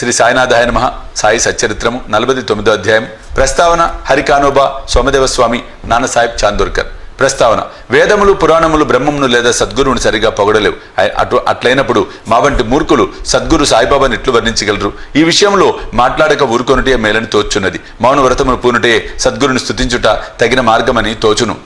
శ్రీ సాయినాథాయ నమః. సాయి సచ్చరిత్రము 49వ అధ్యాయం. ప్రస్తావన హరికానోబా సోమదేవస్వామి నానాసాహెబ్ చాందోర్కర్. ప్రస్తావన: వేదములు పురాణములు బ్రహ్మమును లేదా సద్గురువుని సరిగా పొగడలేవు. అట్లయినప్పుడు మా వంటి మూర్ఖులు సద్గురు సాయిబాబాని ఎట్లు వర్ణించగలరు? ఈ విషయంలో మాట్లాడక ఊరుకొనుటే మేలని తోచున్నది. మౌన వ్రతమును పూనుటే సద్గురుని స్తుతించుట తగిన మార్గమని తోచును.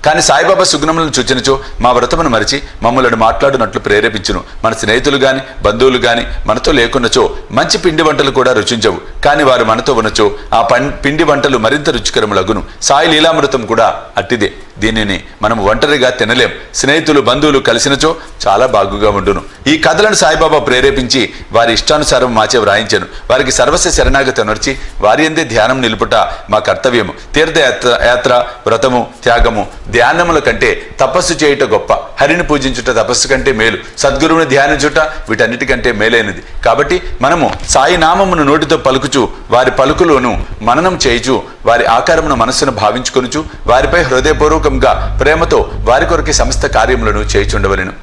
కానీ సాయిబాబా సుగుణములను చూచినచో మా వ్రతమును మరిచి మమ్మలను మాట్లాడునట్లు ప్రేరేపించును. మన స్నేహితులు గాని బంధువులు గాని మనతో లేకున్నచో మంచి పిండి వంటలు కూడా రుచించవు. కానీ వారు మనతో ఉన్నచో ఆ పిండి వంటలు మరింత రుచికరములగును. సాయి లీలామృతం కూడా అట్టిదే. దీనిని మనం ఒంటరిగా తినలేం. స్నేహితులు బంధువులు కలిసినచో చాలా బాగుగా ఉండును. ఈ కథలను సాయిబాబా ప్రేరేపించి వారి ఇష్టానుసారం మాచే వ్రాయించాను. వారికి సర్వస్వ శరణాగతి అనర్చి వారి అందే ధ్యానం నిలుపుట మా కర్తవ్యము. తీర్థయాత్ర వ్రతము త్యాగము ధ్యానముల కంటే తపస్సు చేయుట గొప్ప. హరిని పూజించుట తపస్సు కంటే మేలు. సద్గురువుని ధ్యానించుట వీటన్నిటికంటే మేలైనది. కాబట్టి మనము సాయి నామమును నోటితో పలుకుచు వారి పలుకులను మననం చేయుచు వారి ఆకారమును మనస్సును భావించుకొనుచు వారిపై హృదయపూర్వకంగా ప్రేమతో వారి కొరకు సమస్త కార్యములను చేయుచుండవలెను.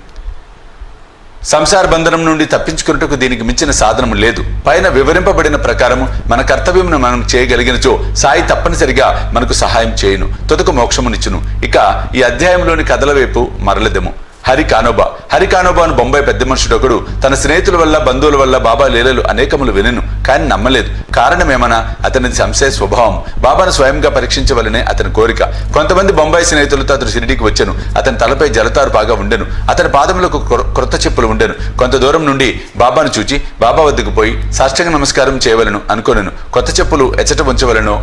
సంసార బంధనం నుండి తప్పించుకున్నట్టుకు దీనికి మించిన సాధనము లేదు. పైన వివరింపబడిన ప్రకారము మన కర్తవ్యమును మనం చేయగలిగినచో సాయి తప్పనిసరిగా మనకు సహాయం చేయును, తుదకు మోక్షమునిచ్చును. ఇక ఈ అధ్యాయంలోని కథల వైపు మరలదెము. హరికానోబాను బొంబాయి పెద్ద మనుషుడు ఒకడు తన స్నేహితుల వల్ల బంధువుల వల్ల బాబా లీలలు అనేకములు వినెను, కానీ నమ్మలేదు. కారణమేమన్నా అతనిది సంశయ స్వభావం. బాబాను స్వయంగా పరీక్షించవలనే అతని కోరిక. కొంతమంది బొంబాయి స్నేహితులతో అతను షిరిడీకి వచ్చెను. అతని తలపై జలతారు బాగా ఉండెను. అతని పాదములకు క్రొత్త చెప్పులు ఉండెను. కొంత దూరం నుండి బాబాను చూచి బాబా వద్దకు పోయి సాష్టాంగ నమస్కారం చేయవలను అనుకొనెను. కొత్త చెప్పులు ఎచ్చట ఉంచవలను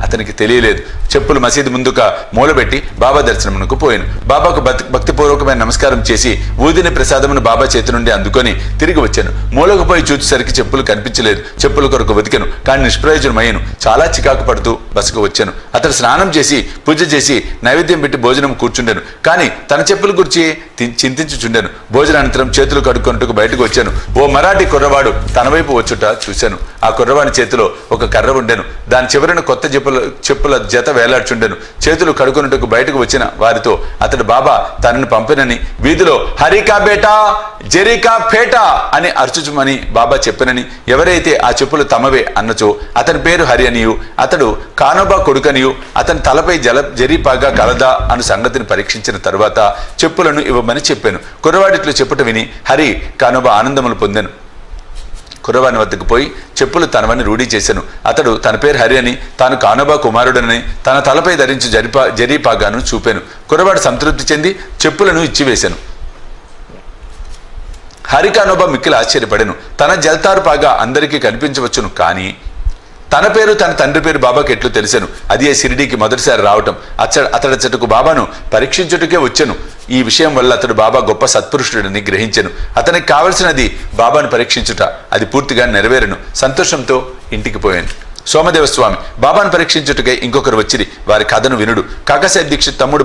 అతనికి తెలియలేదు. చెప్పులు మసీదు ముందుగా మూలబెట్టి బాబా దర్శనమునకు పోయాను. బాబాకు భక్తిపూర్వకమైన నమస్కారం చేసి ఊదిని ప్రసాదమును బాబా చేతి నుండి అందుకొని తిరిగి వచ్చాను. మూలకు పోయి చూసేసరికి చెప్పులు కనిపించలేదు. చెప్పుల కొరకు వెతికాను, కానీ నిష్ప్రయోజనమయ్యాను. చాలా చికాకు పడుతూ బసకు వచ్చాను. అతడు స్నానం చేసి పూజ చేసి నైవేద్యం పెట్టి భోజనం కూర్చుండాను. కానీ తన చెప్పుల గురించి చింతించుచుండాను. భోజనానంతరం చేతులు కడుక్కొన్నట్టుకు బయటకు వచ్చాను. ఓ మరాఠీ కుర్రవాడు తన వైపు వచ్చుట చూశాను. ఆ కుర్రవాడి చేతిలో ఒక కర్ర ఉండెను. దాని చివరన కొత్త చెప్పుల జత వేలాడుచుండెను. చేతులు కడుకున్నట్టుకు బయటకు వచ్చిన వారితో అతడు బాబా తనని పంపినని వీధిలో హరికా బేటా జెరికా ఫేటా అని అర్చుచుమని బాబా చెప్పినని, ఎవరైతే ఆ చెప్పులు తమవే అన్నచో అతని పేరు హరి అనియు అతడు కానోబా కొడుకనియు అతని తలపై జరీపాగా కలదా అను సంగతిని పరీక్షించిన తరువాత చెప్పులను ఇవ్వమని చెప్పాను. కుర్రవాడిట్లు చెప్పుట విని హరి కానోబా ఆనందములు పొందాను. కుర్రవాని వద్దకు పోయి చెప్పులు తనవని రూఢీ చేశాను. అతడు తన పేరు హరి అని తాను కానోబా కుమారుడని తన తలపై ధరించి జరీపాగాను చూపాను. కుర్రవాడు సంతృప్తి చెంది చెప్పులను ఇచ్చివేశాను. హరి కానోబా మిక్కిలి ఆశ్చర్యపడెను. తన జల్తారు పాగా అందరికీ కనిపించవచ్చును, కానీ తన పేరు తన తండ్రి పేరు బాబాకి ఎట్లు తెలిసాను. అదే షిరిడీకి మొదటిసారి రావటం. అతడచ్చటకు బాబాను పరీక్షించుటకే వచ్చాను. ఈ విషయం వల్ల అతడు బాబా గొప్ప సత్పురుషుడని గ్రహించెను. అతనికి కావలసినది బాబాను పరీక్షించుట. అది పూర్తిగా నెరవేరను. సంతోషంతో ఇంటికి పోయాను. సోమదేవస్వామి బాబాను పరీక్షించుటకై ఇంకొకరు వచ్చిరి. వారి కథను వినుడు. కాకసాయి దీక్షిత్ తమ్ముడు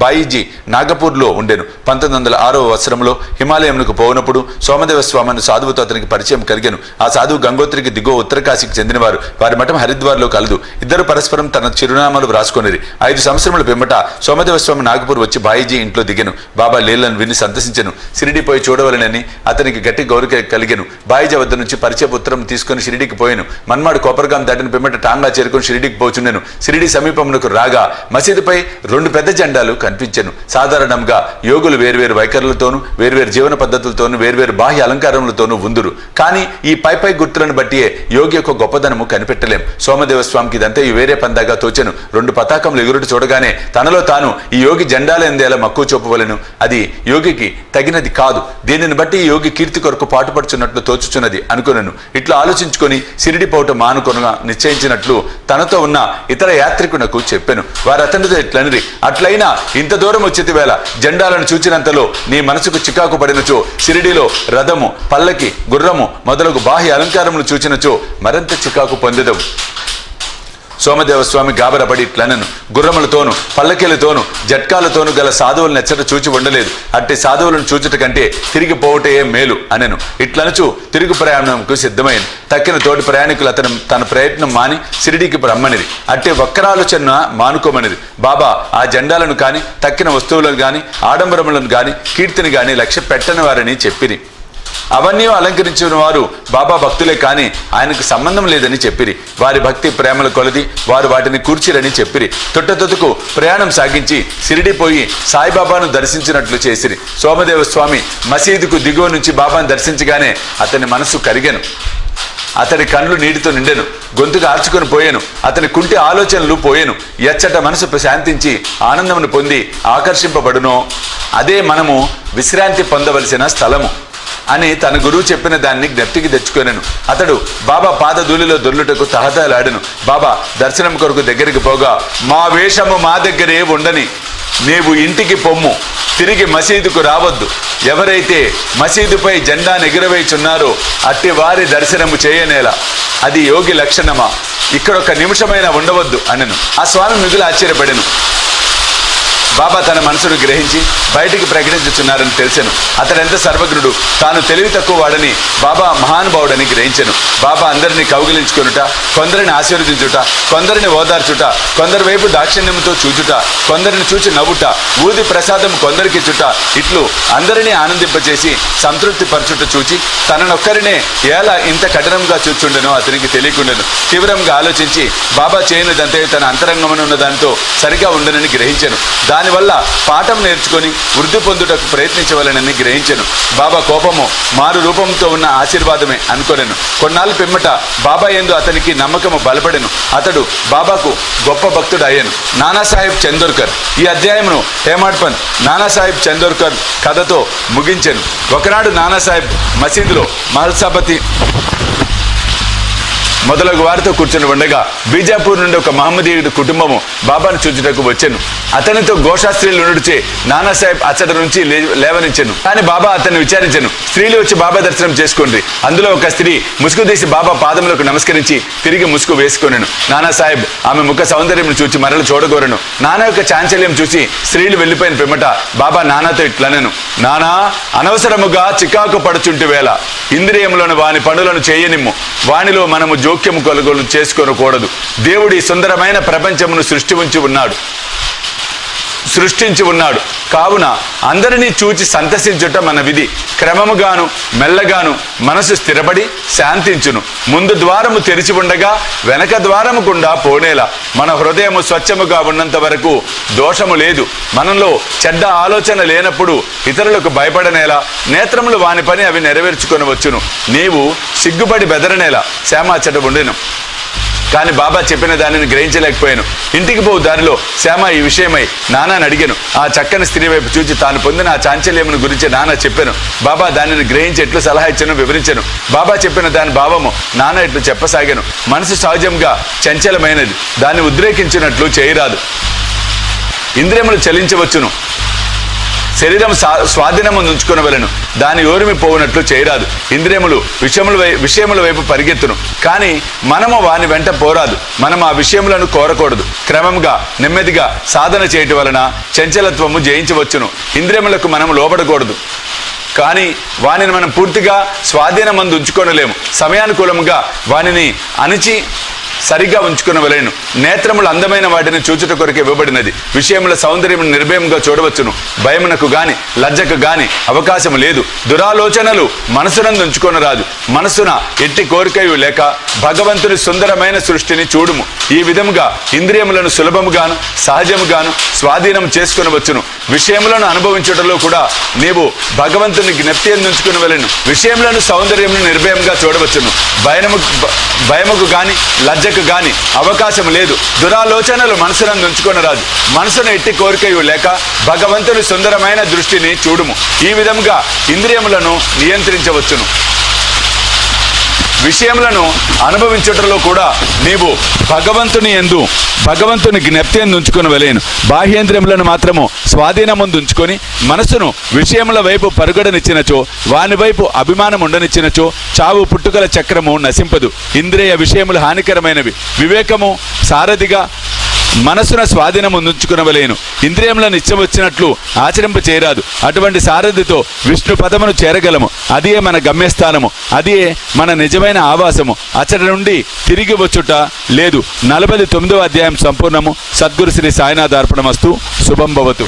బాయిజీ నాగపూర్లో ఉండెను. 1906వ సంవత్సరంలో హిమాలయంకు పోయినప్పుడు సోమదేవస్వామి అనే సాధువుతో అతనికి పరిచయం కలిగాను. ఆ సాధువు గంగోత్రికి దిగువ ఉత్తరకాశీకి చెందినవారు. వారి మఠం హరిద్వార్లో కలదు. ఇద్దరు పరస్పరం తన చిరునామాలు వ్రాసుకొనిరి. 5 సంవత్సరముల పిమ్మట సోమదేవస్వామి నాగపూర్ వచ్చి బాయిజీ ఇంట్లో దిగెను. బాబా లీలను విని సంతసించెను. షిరిడీ పోయి చూడవలనని అతనికి గట్టి గౌరవ కలిగెను. బాయిజీ వద్ద నుంచి పరిచయ ఉత్తరం తీసుకుని షిరిడీకి పోయాను. మన్మాడు కోపర్గాం దాటిన పిమ్మట టాంగా చేరుకుని షిరిడీకి పోచుండెను. షిరిడీ సమీపమునకు రాగా మసీదుపై 2 పెద్ద జెండాలు కనిపించెను. సాధారణంగా యోగులు వేర్వేరు వైఖరులతోనూ వేర్వేరు జీవన పద్ధతులతోనూ వేర్వేరు బాహ్య అలంకారములతోనూ ఉందురు. కానీ ఈ పై గుర్తులను బట్టియే యోగి యొక్క గొప్పదనము కనిపెట్టలేం. సోమదేవస్వామికి ఇదంతా వేరే పందాగా తోచెను. 2 పతాకములు ఎగురుట చూడగానే తనలో తాను ఈ యోగి జెండాలు ఎందేలా మక్కువ చూపవలెను. అది యోగికి తగినది కాదు. దీనిని బట్టి ఈ యోగి కీర్తి కొరకు పాటుపడుచున్నట్లు తోచుచున్నది అనుకున్నాను. ఇట్లా ఆలోచించుకొని షిరిడీ పోవటం మానుకొనగా నిశ్చయించినట్లు తనతో ఉన్న ఇతర యాత్రికునకు చెప్పాను. వారు అతనితో ఇట్లనిరి, అట్లయినా ఇంత దూరం వచ్చేది వేళ జెండాలను చూచినంతలో నీ మనసుకు చికాకు పడినచో షిరిడీలో రథము పల్లకి గుర్రము మొదలగు బాహ్య అలంకారములు చూచినచో మరింత చికాకు పొందెదవు. సోమదేవస్వామి గాబరపడి ఇట్లనను, గుర్రములతోనూ పల్లకీలతోనూ జట్కాలతోనూ గల సాధువులను ఎచ్చట చూచి ఉండలేదు. అట్టి సాధువులను చూచుట కంటే తిరిగి పోవటే మేలు అనెను. ఇట్లనుచు తిరుగు ప్రయాణంకు సిద్ధమైంది. తక్కిన తోటి ప్రయాణికులు తన ప్రయత్నం మాని షిరిడీకి రమ్మనిది. అట్టి వక్రాలోచన మానుకోమనిది. బాబా ఆ జెండాలను కాని తక్కిన వస్తువులను గాని ఆడంబరములను గాని కీర్తిని గాని లక్ష్య పెట్టని వారని చెప్పిరి. అవన్నీ అలంకరించిన వారు బాబా భక్తులే కాని ఆయనకు సంబంధం లేదని చెప్పిరి. వారి భక్తి ప్రేమల కొలది వారు వాటిని కూర్చిరని చెప్పిరి. తొట్టతొతుకు ప్రయాణం సాగించి షిరిడి పోయి సాయిబాబాను దర్శించినట్లు చేసిరి. సోమదేవ స్వామి మసీదుకు దిగువ నుంచి బాబాను దర్శించగానే అతని మనసు కరిగెను. అతడి కళ్ళు నీటితో నిండెను. గొంతుకు ఆర్చుకొని పోయాను. అతని కుంటి ఆలోచనలు పోయాను. ఎచ్చట మనసు శాంతించి ఆనందమును పొంది ఆకర్షింపబడునో అదే మనము విశ్రాంతి పొందవలసిన స్థలము అని తన గురువు చెప్పిన దాన్ని జ్ఞప్తికి తెచ్చుకొనెను. అతడు బాబా పాదధూళిలో దొర్లుటకు తహతలాడెను. బాబా దర్శనం కొరకు దగ్గరికి పోగా, మా వేషము మా దగ్గరే ఉండని, నీవు ఇంటికి పొమ్ము, తిరిగి మసీదుకు రావద్దు. ఎవరైతే మసీదుపై జెండాను ఎగురవేయుచున్నారో అట్టి వారి దర్శనము చేయనేలా, అది యోగి లక్షణమా, ఇక్కడొక నిమిషమైనా ఉండవద్దు అనెను. ఆ స్వామి మిగులు ఆశ్చర్యపడెను. బాబా తన మనసును గ్రహించి బయటికి ప్రకటించుచున్నారని తెలిసెను. అతడెంత సర్వజ్ఞుడు, తాను తెలివి తక్కువ వాడని బాబా మహానుభావుడని గ్రహించెను. బాబా అందరినీ కౌగిలించుకొనుట, కొందరిని ఆశీర్వదించుట, కొందరిని ఓదార్చుట, కొందరి వైపు దాక్షిణ్యంతో చూచుట, కొందరిని చూచి నవ్వుట, ఊది ప్రసాదం కొందరికి చుట, ఇట్లు అందరినీ ఆనందింపచేసి సంతృప్తి పరచుట చూచి తననొక్కరినే ఎలా ఇంత కఠినంగా చూచుండెనో అతనికి తెలియకుండెను. తీవ్రంగా ఆలోచించి బాబా చేయనిదంతే తన అంతరంగమునున్న దానితో సరిగా ఉండనని గ్రహించెను. దానివల్ల పాఠం నేర్చుకొని వృద్ధి పొందుటకు ప్రయత్నించవలనని గ్రహించెను. బాబా కోపము మారు రూపంతో ఉన్న ఆశీర్వాదమే అనుకొనెను. కొన్నాళ్ళు పిమ్మట బాబా యందు అతనికి నమ్మకము బలపడెను. అతడు బాబాకు గొప్ప భక్తుడు అయ్యాను. నానాసాహెబ్ చందోర్కర్ ఈ అధ్యాయమును హేమాడ్ పంత్ నానాసాహెబ్ చందోర్కర్ కథతో ముగించెను. ఒకనాడు నానాసాహెబ్ మసీదులో మహల్సాపతి మొదలగు వారితో కూర్చొని ఉండగా బీజాపూర్ నుండి ఒక మహమ్మదీయుడి కుటుంబము బాబాను చూచుటకు వచ్చెను. అతనితో గోషా స్త్రీలు ఉండుచే నానాసాహెబ్ అచ్చటి నుంచి లేవనించెను. కానీ బాబా అతన్ని విచారించెను. స్త్రీలు వచ్చి బాబా దర్శనం చేసుకోండి. అందులో ఒక స్త్రీ ముసుగు తీసి బాబా పాదములకు నమస్కరించి తిరిగి ముసుగు వేసుకొనెను. నానాసాహెబ్ ఆమె ముఖ సౌందర్యం చూచి మరలు చూడగోరెను. నానా యొక్క చాంచల్యం చూసి స్త్రీలు వెళ్లిపోయిన పిమ్మట బాబా నానాతో ఇట్లనెను, నానా, అనవసరముగా చికాకు పడుచుంటి వేళ ఇంద్రియములను వాని పనులను చేయనిమ్ము. వానిలో మనము జోక్యము కొలుగోలు చేసుకోనకూడదు. దేవుడి సుందరమైన ప్రపంచమును సృష్టించి ఉన్నాడు కావున అందరినీ చూచి సంతసించుట మన విధి. క్రమముగాను మెల్లగాను మనసు స్థిరపడి శాంతించును. ముందు ద్వారము తెరిచి ఉండగా వెనక ద్వారము గుండా పోనేలా. మన హృదయము స్వచ్ఛముగా ఉన్నంత వరకు దోషము లేదు. మనలో చెడ్డ ఆలోచన లేనప్పుడు ఇతరులకు భయపడనేలా. నేత్రములు వాని పని అవి నెరవేర్చుకొనవచ్చును. నీవు సిగ్గుపడి బెదరనేలా. శ్యామాచట ఉండెను. కానీ బాబా చెప్పిన దానిని గ్రహించలేకపోయాను. ఇంటికి పోవు దారిలో శ్యామ ఈ విషయమై నానాని అడిగాను. ఆ చక్కని స్త్రీ వైపు చూచి తాను పొందిన ఆ చాంచల్యమును గురించి నానా చెప్పాను. బాబా దానిని గ్రహించి ఎట్లు సలహా ఇచ్చాను వివరించాను. బాబా చెప్పిన దాని భావము నాన్న ఇట్లు చెప్పసాగాను. మనసు సహజంగా చంచలమైనది, దాన్ని ఉద్రేకించినట్లు చేయరాదు. ఇంద్రియములు చలించవచ్చును, శరీరం స్వాధీనము ఉంచుకొనవలెను, దాని ఓరిమి పోవునట్లు చేయరాదు. ఇంద్రియములు విషయముల వైపు పరిగెత్తును, కానీ మనము వాని వెంట పోరాదు. మనం ఆ విషయములను కోరకూడదు. క్రమంగా నెమ్మదిగా సాధన చేయటం వలన చంచలత్వము జయించవచ్చును. ఇంద్రియములకు మనం లోబడకూడదు, కానీ వానిని మనం పూర్తిగా స్వాధీనమందు ఉంచుకొనలేము. సమయానుకూలముగా వానిని అణిచి సరిగా ఉంచుకునవలేను. నేత్రములు అందమైన వాటిని చూచుట కొరకు ఇవ్వబడినది. విషయముల సౌందర్యం నిర్భయంగా చూడవచ్చును. భయమునకు గాని లజ్జకు గాని అవకాశం లేదు. దురాలోచనలు మనసునందు ఉంచుకొనరాదు. మనసున ఎట్టి కోరికయు లేక భగవంతుని సుందరమైన సృష్టిని చూడుము. ఈ విధముగా ఇంద్రియములను సులభముగాను సహజముగాను స్వాధీనం చేసుకునవచ్చును. విషయములను అనుభవించుటలో కూడా నీవు భగవంతుని జ్ఞప్తి ఉంచుకునవలెను. విషయములను సౌందర్యమును నిర్భయంగా చూడవచ్చును. భయముకు గాని లజ్జకు గాని అవకాశం లేదు. దురాలోచనలు మనసునందు ఉంచుకొనరాదు. మనసును ఎట్టి కోరికయు లేక భగవంతుని సుందరమైన దృష్టిని చూడుము. ఈ విధముగా ఇంద్రియములను నియంత్రించవచ్చును. విషయములను అనుభవించుటలో కూడా నీవు భగవంతుని జ్ఞప్తి ఎందు ఉంచుకొనవలెను. బాహ్యేంద్రియములను మాత్రము స్వాధీనముందు ఉంచుకొని మనసును విషయముల వైపు పరుగడనిచ్చినచో, వాని వైపు అభిమానం ఉండనిచ్చినచో చావు పుట్టుకల చక్రము నశింపదు. ఇంద్రియ విషయములు హానికరమైనవి. వివేకము సారథిగా మనసున స్వాధీనం ఉంచుకునవలేను. ఇంద్రియములను ఇచ్చవచ్చినట్లు ఆచరింప చేయరాదు. అటువంటి సారథితో విష్ణు పదమును చేరగలము. అదే మన గమ్యస్థానము, అదే మన నిజమైన ఆవాసము. అచ్చటి నుండి తిరిగి వచ్చుట లేదు. 49వ అధ్యాయం సంపూర్ణము. సద్గురు శ్రీ సాయినాథ్ అర్పణమస్తు. శుభం భవతు.